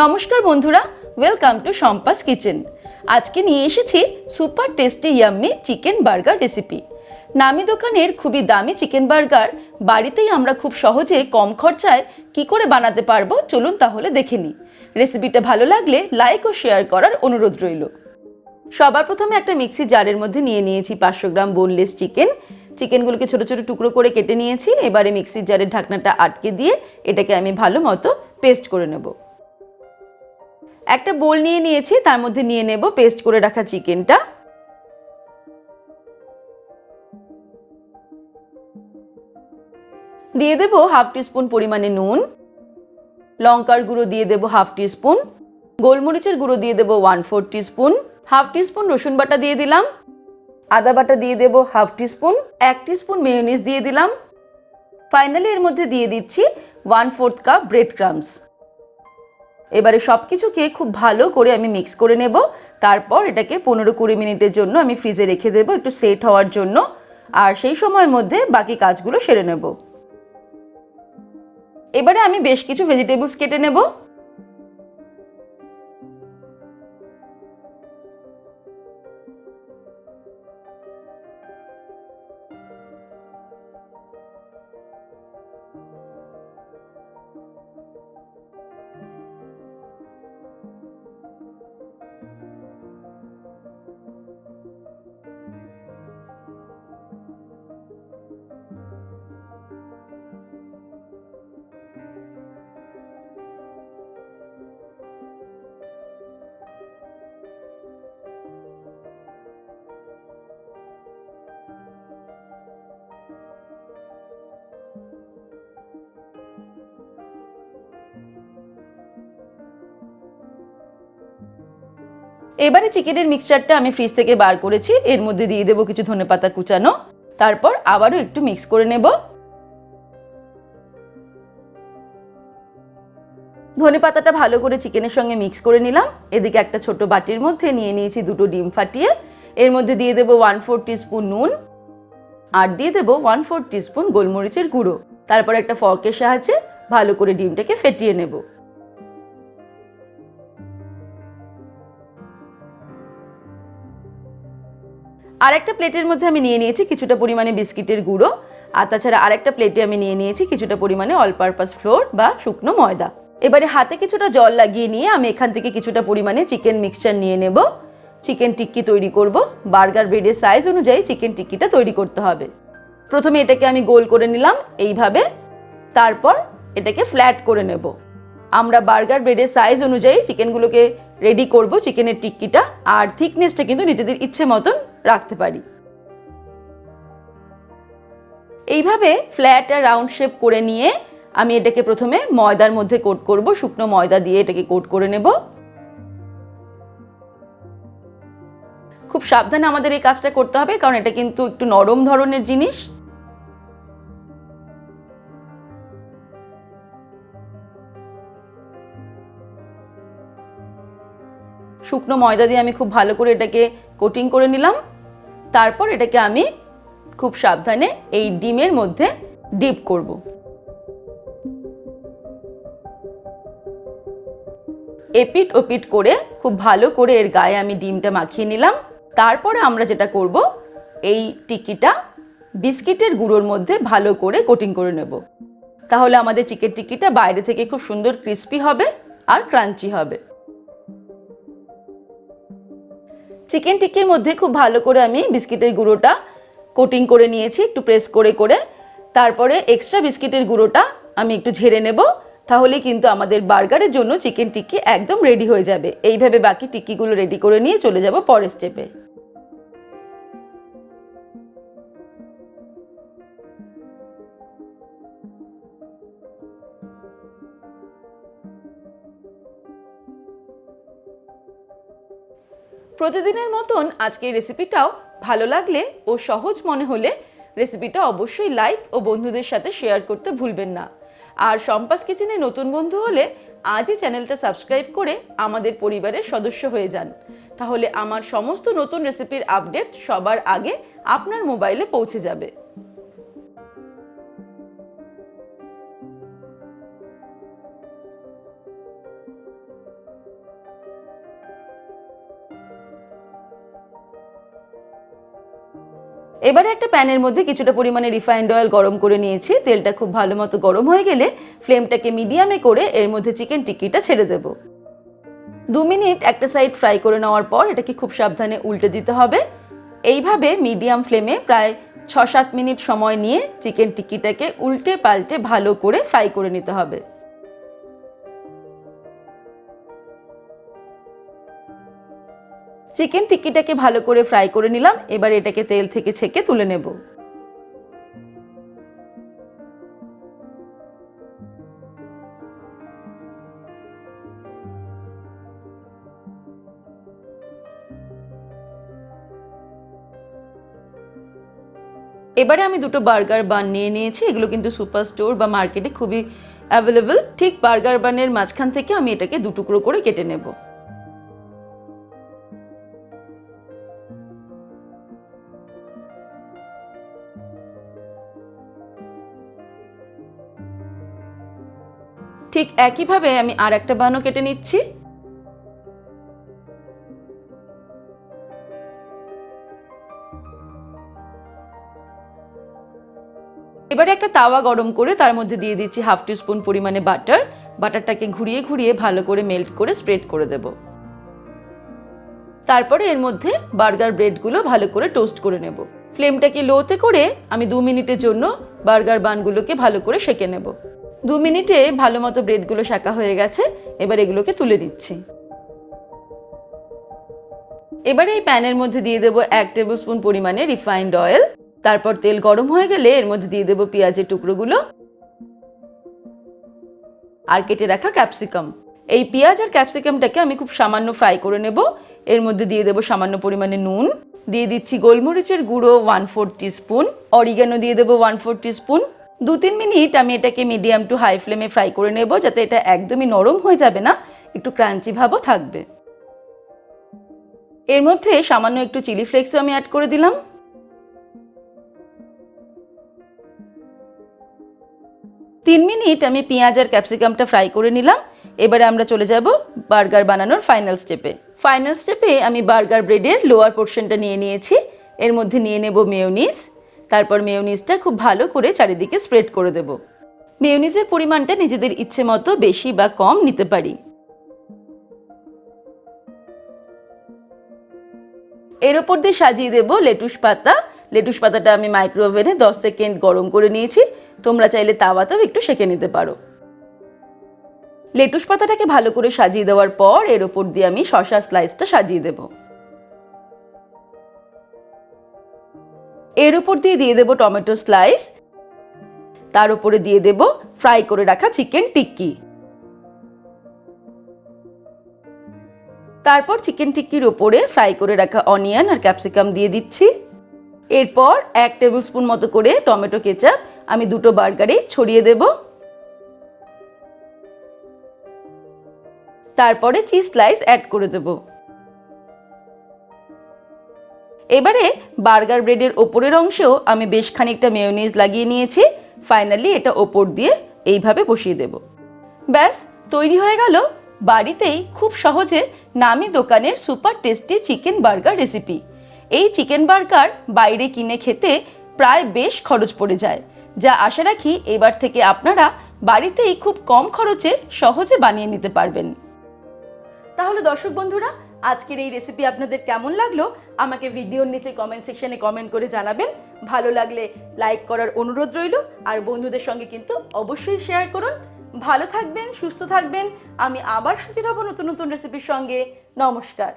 নমস্কার বন্ধুরা, welcome to Shampa's kitchen. আজকে নিয়ে এসেছি super tasty yummy chicken burger recipe. নামি দোকানের খুবই দামি চিকেন বার্গার বাড়িতেই আমরা খুব সহজে কম খরচায় কি করে বানাতে পারবো, চলুন তাহলে দেখে নিই। রেসিপিটা ভালো লাগলে লাইক ও শেয়ার করার অনুরোধ রইল। সবার প্রথমে একটা মিক্সি জারের মধ্যে নিয়ে নিয়েছি 500 গ্রাম বোনলেস চিকেনগুলোকে ছোট ছোট টুকরো করে কেটে নিয়েছি। এবারে মিক্সির জারের ঢাকনাটা আটকে দিয়ে এটাকে আমি ভালো মতো পেস্ট করে নেব। একটা বোল নিয়ে নিয়েছি, তার মধ্যে নিয়ে নেব পেস্ট করে রাখা চিকেনটা। দিয়ে দেব হাফ টিস্পুন পরিমাণে নুন, লঙ্কার গুঁড়ো দিয়ে দেব হাফ টিস্পুন, গোলমরিচের গুঁড়ো দিয়ে দেব 1/4 টিস্পুন, হাফ টিস্পুন রসুন বাটা দিয়ে দিলাম, আদা বাটা দিয়ে দেব হাফ টিস্পুন, 1 টিস্পুন মেয়োনিজ দিয়ে দিলাম। ফাইনালি এর মধ্যে দিয়ে দিচ্ছি 1/4 কাপ ব্রেড ক্রাম্বস। এবারে সব কিছুকে খুব ভালো করে আমি মিক্স করে নেব। তারপর এটাকে 15-20 মিনিটের জন্য আমি ফ্রিজে রেখে দেব একটু সেট হওয়ার জন্য, আর সেই সময়ের মধ্যে বাকি কাজগুলো সেরে নেব। এবারে আমি বেশ কিছু ভেজিটেবলস কেটে নেব। এবারে চিকেনের মিক্সচারটা আমি ফ্রিজ থেকে বার করেছি, এর মধ্যে দিয়ে দেবো কিছু ধনেপাতা কুচানো। তারপর আবারও একটু মিক্স করে নেব। ধনেপাতাটা ভালো করে চিকেনের সঙ্গে মিক্স করে নিলাম। এদিকে একটা ছোট বাটির মধ্যে নিয়ে নিয়েছি 2টো ডিম ফাটিয়ে, এর মধ্যে দিয়ে দেবো 1/4 টিস্পুন নুন আর দিয়ে দেবো 1/4 টিস্পুন গোলমরিচের গুঁড়ো। তারপর একটা ফর্কের সাহায্যে ভালো করে ডিমটাকে ফেটিয়ে নেব। আর একটা প্লেটের মধ্যে আমি নিয়ে নিয়েছি কিছুটা পরিমাণে বিস্কিটের গুঁড়ো, আর তাছাড়া আরেকটা প্লেটে আমি নিয়ে নিয়েছি কিছুটা পরিমাণে অল পারপাস ফ্লোর বা শুকনো ময়দা। এবারে হাতে কিছুটা জল লাগিয়ে নিয়ে আমি এখান থেকে কিছুটা পরিমাণে চিকেন মিক্সচার নিয়ে নেব। চিকেন টিক্কি তৈরি করব। বার্গার ব্রেডের সাইজ অনুযায়ী চিকেন টিক্কিটা তৈরি করতে হবে। প্রথমে এটাকে আমি গোল করে নিলাম এইভাবে, তারপর এটাকে ফ্ল্যাট করে নেব। আমরা বার্গার ব্রেডের সাইজ অনুযায়ী চিকেনগুলোকে রেডি করব চিকেনের টিক্কিটা, আর থিকনেসটা কিন্তু নিজেদের ইচ্ছে মতন রাখতে পারি। এইভাবে ফ্ল্যাট আর রাউন্ড শেপ করে নিয়ে আমি এটাকে প্রথমে ময়দার মধ্যে কোট করব। শুকনো ময়দা দিয়ে এটাকে কোট করে নেব। খুব সাবধানে আমাদের এই কাজটা করতে হবে, কারণ এটা কিন্তু একটু নরম ধরনের জিনিস। শুকনো ময়দা দিয়ে আমি খুব ভালো করে এটাকে কোটিং করে নিলাম। তারপর এটাকে আমি খুব সাবধানে এই ডিমের মধ্যে ডিপ করব। এপিট ওপিট করে খুব ভালো করে এর গায়ে আমি ডিমটা মাখিয়ে নিলাম। তারপরে আমরা যেটা করব, এই টিক্কিটা বিস্কিটের গুঁড়োর মধ্যে ভালো করে কোটিং করে নেব। তাহলে আমাদের চিকেন টিক্কিটা বাইরে থেকে খুব সুন্দর ক্রিস্পি হবে আর ক্রাঞ্চি হবে। চিকেন টিক্কির মধ্যে খুব ভালো করে আমি বিস্কিটের গুঁড়োটা কোটিং করে নিয়েছি একটু প্রেস করে করে। তারপরে এক্সট্রা বিস্কিটের গুঁড়োটা আমি একটু ঝেড়ে নেব, তাহলে কিন্তু আমাদের বার্গারের জন্য চিকেন টিক্কি একদম রেডি হয়ে যাবে। এইভাবে বাকি টিক্কিগুলো রেডি করে নিয়ে চলে যাব পরের স্টেপে। প্রতিদিনের মতন আজকের রেসিপিটাও ভালো লাগলে ও সহজ মনে হলে রেসিপিটা অবশ্যই লাইক ও বন্ধুদের সাথে শেয়ার করতে ভুলবেন না। আর শম্পাস কিচেনে নতুন বন্ধু হলে আজই চ্যানেলটা সাবস্ক্রাইব করে আমাদের পরিবারের সদস্য হয়ে যান। তাহলে আমার সমস্ত নতুন রেসিপির আপডেট সবার আগে আপনার মোবাইলে পৌঁছে যাবে। এবারে একটা প্যানের মধ্যে কিছুটা পরিমাণে রিফাইন্ড অয়েল গরম করে নিয়েছি। তেলটা খুব ভালো মতো গরম হয়ে গেলে ফ্লেমটাকে মিডিয়ামে করে এর মধ্যে চিকেন টিক্কিটা ছেড়ে দেব। 2 মিনিট একটা সাইড ফ্রাই করে নেওয়ার পর এটাকে খুব সাবধানে উল্টে দিতে হবে। এইভাবে মিডিয়াম ফ্লেমে প্রায় 6-7 মিনিট সময় নিয়ে চিকেন টিক্কিটাকে উল্টে পাল্টে ভালো করে ফ্রাই করে নিতে হবে। চিকেন টিক্কিটাকে ভালো করে ফ্রাই করে নিলাম। এবার এটাকে তেল থেকে ছেঁকে তুলে নেব। এবারে আমি দুটো বার্গার বান নিয়ে নিয়েছি। এগুলো কিন্তু সুপার স্টোর বা মার্কেটে খুবই অ্যাভেলেবল। ঠিক বার্গার বানের মাঝখান থেকে আমি এটাকে 2 টুকরো করে কেটে নেব। ঠিক একইভাবে আমি আর একটা বানও কেটে নিচ্ছি। এবারে একটা তাওয়া গরম করে তার মধ্যে দিয়ে দিচ্ছি 1/2 টিস্পুন পরিমাণে বাটার। বাটারটাকে ঘুরিয়ে ঘুরিয়ে ভালো করে মেল্ট করে স্প্রেড করে দেব। তারপরে এর মধ্যে বার্গার ব্রেডগুলো ভালো করে টোস্ট করে নেব। ফ্লেমটাকে লোতে করে আমি 2 মিনিটের জন্য বার্গার বানগুলোকে ভালো করে সেঁকে নেব। 2 মিনিটে ভালো মতো ব্রেডগুলো সেঁকা হয়ে গেছে। এবার এগুলোকে তুলে নিচ্ছি। এবারে এই প্যানের মধ্যে দিয়ে দেব 1 টেবিল স্পুন পরিমাণে রিফাইন্ড অয়েল। তারপর তেল গরম হয়ে গেলে এর মধ্যে দিয়ে দেব পেঁয়াজের টুকরোগুলো আর কেটে রাখা ক্যাপসিকাম। এই পেঁয়াজ আর ক্যাপসিকামটাকে আমি খুব সামান্য ফ্রাই করে নেব। এর মধ্যে দিয়ে দেব সামান্য পরিমাণে নুন, দিয়ে দিচ্ছি গোলমরিচের গুঁড়ো 1/4 টিস্পুন, অরিগানো দিয়ে দেব 1/4 টিস্পুন। 2-3 মিনিট আমি এটাকে মিডিয়াম টু হাই ফ্লেমে ফ্রাই করে নেব, যাতে এটা একদমই নরম হয়ে যাবে না, একটু ক্রাঞ্চি ভাবও থাকবে। এর মধ্যে সামান্য একটু চিলি ফ্লেক্সও আমি অ্যাড করে দিলাম। 3 মিনিট আমি পেঁয়াজ আর ক্যাপসিকামটা ফ্রাই করে নিলাম। এবারে আমরা চলে যাব বার্গার বানানোর ফাইনাল স্টেপে। আমি বার্গার ব্রেডের লোয়ার পোর্শনটা নিয়ে নিয়েছি। এর মধ্যে নিয়ে নেব মেয়োনিজ। তারপর মেয়োনিজটা খুব ভালো করে চারিদিকে স্প্রেড করে দেব। মেয়োনিজের পরিমাণটা নিজেদের ইচ্ছে মতো বেশি বা কম নিতে পারি। এর ওপর দিয়ে সাজিয়ে দেব লেটুস পাতা। লেটুস পাতাটা আমি মাইক্রোওভেনে 10 সেকেন্ড গরম করে নিয়েছি। তোমরা চাইলে তাওয়াতেও একটু সেঁকে নিতে পারো। লেটুস পাতাটাকে ভালো করে সাজিয়ে দেওয়ার পর এর ওপর দিয়ে আমি শসা স্লাইসটা সাজিয়ে দেব। এর উপর দিয়ে দেব টমেটো স্লাইস। তার উপরে দিয়ে দেব ফ্রাই করে রাখা চিকেন টিক্কি। তারপর চিকেন টিক্কির উপরে ফ্রাই করে রাখা অনিয়ন আর ক্যাপসিকাম দিয়ে দিচ্ছি। এরপর 1 টেবিল স্পুন মতো করে টমেটো কেচাপ আমি দুটো বার্গারে ছড়িয়ে দেব। তারপরে চিজ স্লাইস অ্যাড করে দেব। এবারে বার্গার ব্রেডের ওপরের অংশেও আমি বেশ খানিকটা মেয়োনিজ লাগিয়ে নিয়েছি। ফাইনালি এটা ওপর দিয়ে এইভাবে বসিয়ে দেব। ব্যাস তৈরি হয়ে গেল বাড়িতেই খুব সহজে নামি দোকানের super tasty chicken burger recipe. এই চিকেন বার্গার বাইরে কিনে খেতে প্রায় বেশ খরচ পড়ে যায়, যা আশা রাখি এবার থেকে আপনারা বাড়িতেই খুব কম খরচে সহজে বানিয়ে নিতে পারবেন। তাহলে দর্শক বন্ধুরা, আজকের এই রেসিপি আপনাদের কেমন লাগলো আমাকে ভিডিওর নিচে কমেন্ট সেকশনে কমেন্ট করে জানাবেন। ভালো লাগলে লাইক করার অনুরোধ রইল, আর বন্ধুদের সঙ্গে কিন্তু অবশ্যই শেয়ার করুন। ভালো থাকবেন, সুস্থ থাকবেন। আমি আবার হাজির হব নতুন নতুন রেসিপির সঙ্গে। নমস্কার।